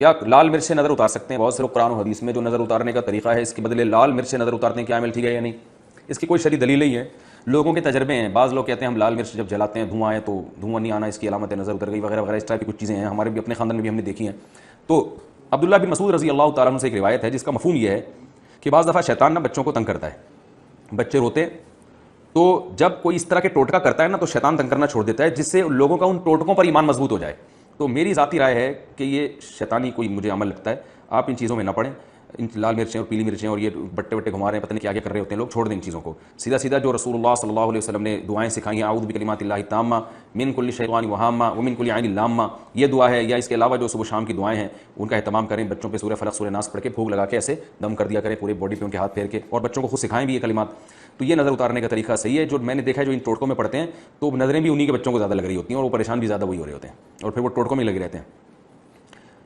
या लाल मिर्च से नज़र उतार सकते हैं। बहुत से लोग कुरान और हदीस में जो नज़र उतारने का तरीका है इसके बदले लाल मिर्च से नज़र उतारते हैं, क्या अमल ठीक है या नहीं। इसकी कोई शरई दलील नहीं है, लोगों के तजर्बे हैं। बाज़ लोग कहते हैं हम लाल मिर्च जब जलाते हैं धुआं आए तो धुआं नहीं आना, इसकी अलामत नज़र उतर गई वगैरह वगैरह, इस टाइप की कुछ चीज़ें हैं, हमारे भी अपने खानदान में भी हमने देखी हैं। तो अब्दुल्लाह बिन मसूद रज़ी अल्लाह तआला अन्हु से एक रिवायत है जिसका मफहूम यह है कि बाज़ दफ़ा शैतान ना बच्चों को तंग करता है, बच्चे रोते तो जब कोई इस तरह के टोटका करता है ना तो शैतान तंग करना छोड़ देता है, जिससे लोगों का उन टोटकों पर ईमान मजबूत हो जाए। तो मेरी ज़ाती राय है कि ये शैतानी कोई मुझे अमल लगता है, आप इन चीज़ों में ना पड़ें। इन लाल मिर्चें और पीली मिर्चें और ये बट्टे बट्टे घुमा रहे हैं, पता नहीं क्या क्या कर रहे होते हैं लोग, छोड़ दें इन चीज़ों को। सीधा सीधा जो रसूलुल्लाह सल्लल्लाहु अलैहि वसल्लम ने दुआएं सिखाई हैं, आऊज़ु बिकलिमातिल्लाहि ताम्मा मिन कुल्लि शैतानि वहाम्मा व मिन कुल्लि ऐनिन लाम्मा, ये दुआ है, या इसके अलावा जो सुबह शाम की दुआएं हैं उनका एहतमाम करें। बच्चों पे सूरह फलक सूरह नास पढ़ के फूंक लगा के ऐसे दम कर दिया करें पूरे बॉडी पे उनके हाथ फेर के, और बच्चों को खुद सिखाएं भी ये कलिमात। तो ये नज़र उतारने का तरीका सही है। जो मैंने देखा है जो इन टोटकों में पढ़ते हैं तो नज़रें भी उन्हीं के बच्चों को ज़्यादा लग रही होती हैं और वो परेशान भी ज़्यादा वही हो रहे होते हैं और फिर वो टोटकों में लगे रहते हैं।